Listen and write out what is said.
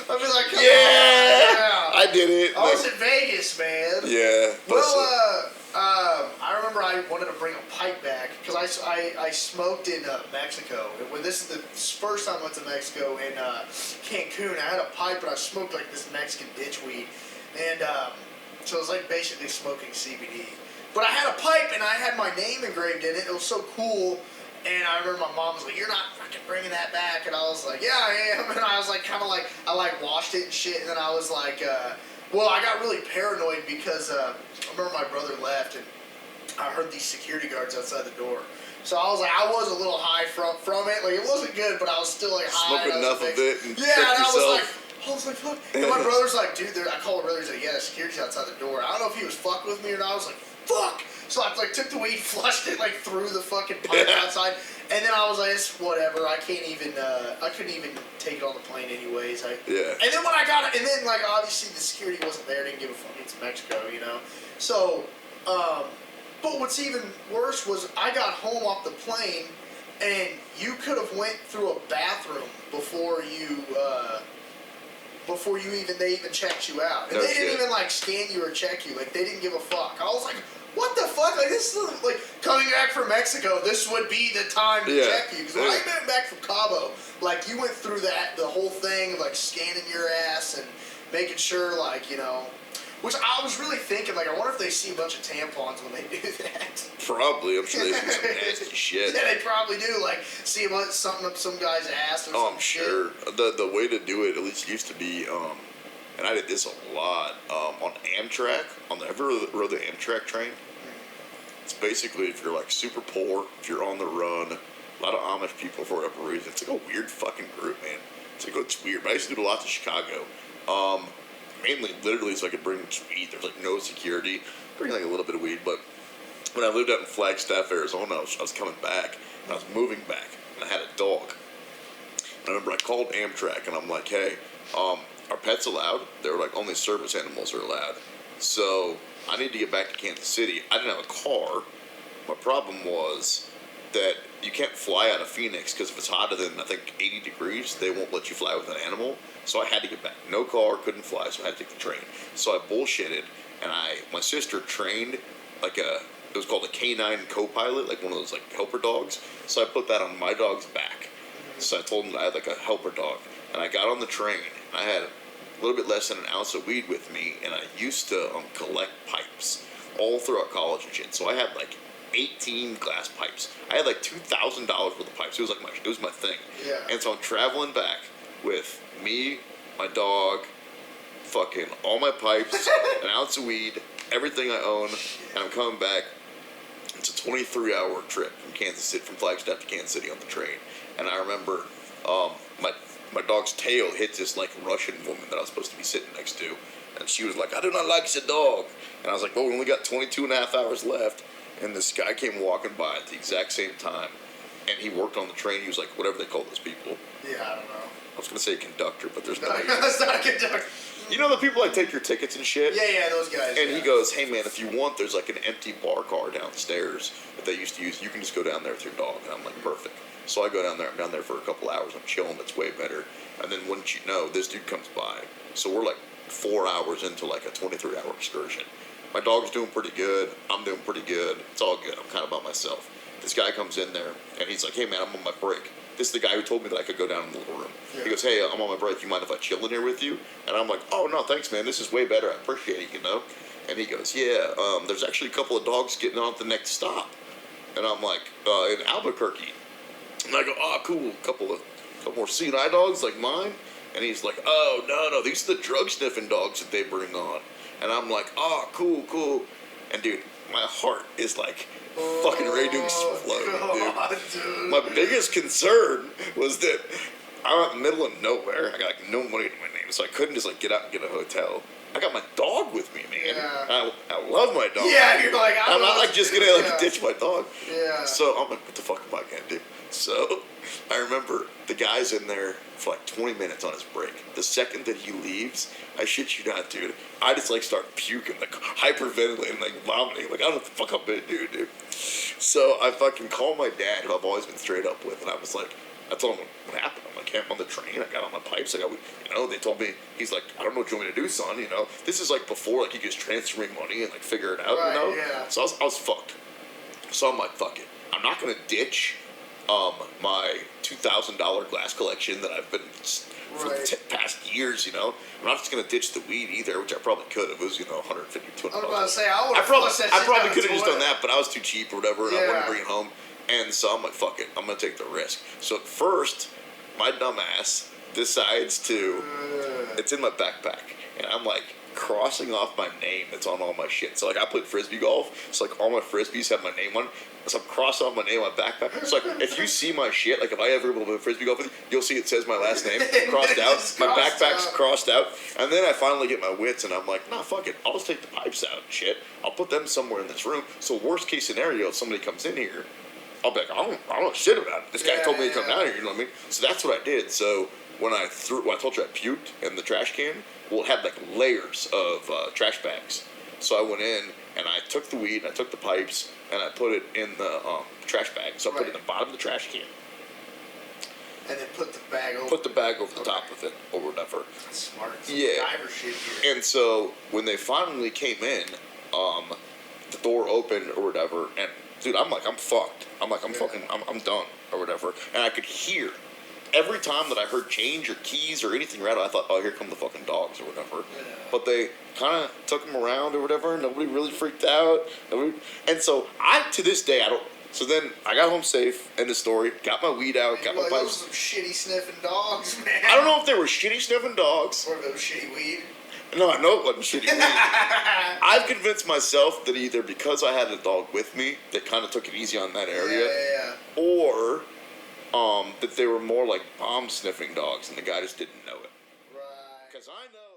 I'd be like, come on. I did it. I was in Vegas, man. Yeah. Well, I remember I wanted to bring a pipe back because I smoked in Mexico. When this is the first time I went to Mexico in Cancun, I had a pipe and I smoked like this Mexican ditchweed, and so it was like basically smoking CBD. But I had a pipe and I had my name engraved in it. It was so cool. And I remember my mom was like, "You're not fucking bringing that back." And I was like, "Yeah, I am." And I was like, kind of like, I like washed it and shit. And then I was like, well, I got really paranoid because I remember my brother left and I heard these security guards outside the door. So I was like, I was a little high from it. Like, it wasn't good, but I was still like high. Smoking enough of it and yeah, and yourself. I was like, fuck. And my brother's like, dude, I called my brother. He's like, yeah, security's outside the door. I don't know if he was fucking with me or not. I was like, fuck. So I like took the weed, flushed it like through the fucking pipe outside, and then I was like, it's whatever. I couldn't even take it on the plane anyways. Yeah. And then when I got it, and then like obviously the security wasn't there, didn't give a fuck. It's Mexico, you know. So, but what's even worse was I got home off the plane, and you could have went through a bathroom before they even checked you out. And No they didn't shit. even like scan you or check you. Like they didn't give a fuck. I was like, what the fuck? Like this is like coming back from Mexico. This would be the time to check you. Because when I went back from Cabo, like you went through the whole thing of like scanning your ass and making sure like, you know, which I was really thinking like, I wonder if they see a bunch of tampons when they do that. Probably. I'm sure they see some nasty shit. Yeah, they probably do. Like see something up some guy's ass or something. Oh, I'm sure. The way to do it, at least used to be, and I did this a lot, on Amtrak, ever rode the Amtrak train? It's basically if you're like super poor, if you're on the run, a lot of Amish people for whatever reason. It's like a weird fucking group, man. It's weird. But I used to do a lot to Chicago. Mainly, literally, so I could bring weed. There's like no security. Bring like a little bit of weed, but when I lived out in Flagstaff, Arizona, I was coming back, and I was moving back, and I had a dog. And I remember I called Amtrak, and I'm like, hey, are pets allowed? They were like, only service animals are allowed. So I need to get back to Kansas City. I didn't have a car. My problem was that you can't fly out of Phoenix because if it's hotter than, I think, 80 degrees, they won't let you fly with an animal. So I had to get back. No car, couldn't fly, so I had to take the train. So I bullshitted, and my sister trained like it was called a canine co-pilot, like one of those like helper dogs. So I put that on my dog's back. So I told him that I had like a helper dog. And I got on the train, and I had a little bit less than an ounce of weed with me, and I used to collect pipes all throughout college and shit. So I had like 18 glass pipes. I had like $2,000 worth of pipes. It was my thing. Yeah. And so I'm traveling back with me, my dog, fucking all my pipes, an ounce of weed, everything I own, and I'm coming back. It's a 23-hour trip from Flagstaff to Kansas City on the train. And I remember my dog's tail hit this like Russian woman that I was supposed to be sitting next to, and she was like, "I do not like your dog." And I was like, "Well, we only got 22 and a half hours left." And this guy came walking by at the exact same time, and he worked on the train. He was like, whatever they call those people. Yeah, I don't know. I was gonna say conductor, but there's no. That's not a conductor. You know the people that take your tickets and shit? Yeah, those guys. And he goes, "Hey man, if you want, there's like an empty bar car downstairs that they used to use. You can just go down there with your dog." And I'm like, perfect. So I go down there. I'm down there for a couple hours. I'm chilling. It's way better. And then wouldn't you know, this dude comes by. So we're like 4 hours into like a 23-hour excursion. My dog's doing pretty good. I'm doing pretty good. It's all good. I'm kind of by myself. This guy comes in there, and he's like, "Hey man, I'm on my break." This is the guy who told me that I could go down in the little room. Yeah. He goes, "Hey, I'm on my break. You mind if I chill in here with you?" And I'm like, "Oh, no, thanks, man. This is way better. I appreciate it, you know?" And he goes, "Yeah, there's actually a couple of dogs getting on at the next stop." And I'm like, "In Albuquerque." And I go, "Oh, cool. Couple more CNI dogs like mine?" And he's like, "Oh, no, these are the drug-sniffing dogs that they bring on." And I'm like, "Oh, cool. And, dude, my heart is like fucking ready to explode, dude. My biggest concern was that I'm out in the middle of nowhere. I got like no money to my name, so I couldn't just like get out and get a hotel. I got my dog with me, man. Yeah. I love my dog. Yeah, you're like, I'm not like just gonna like ditch my dog. Yeah. So I'm like, what the fuck am I gonna do? So I remember the guy's in there for like 20 minutes on his break. The second that he leaves, I shit you not, dude, I just like start puking, like hyperventilating, like vomiting. Like I don't know what the fuck I'm gonna do, dude. So I fucking call my dad, who I've always been straight up with, and I was like, I told him what happened. I'm like, camp on the train. I got on my pipes. I got, they told me, he's like, I don't know what you want me to do, son. This is like before like you just transfer me money and like figure it out. Right, yeah. So I was fucked. So I'm like, fuck it. I'm not gonna ditch my $2,000 glass collection that I've been for Right. the past years. I'm not just gonna ditch the weed either, which I probably could have. It was 150, 200. I was about to say, I would I have probably, flushed that I shit probably down could the have just done toilet. that, but I was too cheap or whatever, and I wanted Yeah. to bring it home. And so I'm like, fuck it, I'm gonna take the risk. So at first, my dumb ass decides to. It's in my backpack, and I'm like crossing off my name that's on all my shit. So like I played frisbee golf, so like all my frisbees have my name on. So I'm crossing off my name on my backpack. So like if you see my shit, like if I ever play frisbee golf with you, you'll see it says my last name crossed out. It's My crossed backpack's out. crossed out, and then I finally get my wits, and I'm like, nah, fuck it, I'll just take the pipes out and shit. I'll put them somewhere in this room. So worst case scenario, if somebody comes in here, I'll be like, I don't know shit about it. This guy Yeah, told me to come yeah. down here, you know what I mean? So that's what I did. So when I told you I puked in the trash can, well, it had like layers of trash bags. So I went in and I took the weed, and I took the pipes, and I put it in the trash bag. So I put it in Right. the bottom of the trash can, And then put the bag over. put the bag over the top of it, or whatever. Smart. Some Yeah. Diver shit here. And so when they finally came in, the door opened or whatever, and dude, I'm like, I'm fucked. I'm like, I'm done or whatever. And I could hear every time that I heard change or keys or anything rattle, I thought, oh, here come the fucking dogs or whatever. Yeah. But they kind of took them around or whatever. Nobody really freaked out. And so to this day, I don't. So then I got home safe. End of story. Got my weed out. Got my Like, those pipes. are some shitty sniffing dogs, man. I don't know if they were shitty sniffing dogs. Or those shitty weed. No, I know it wasn't shitty weed. I've convinced myself that either because I had a dog with me that kind of took it easy on that area, Yeah. or that they were more like bomb sniffing dogs and the guy just didn't know it. Right. Because I know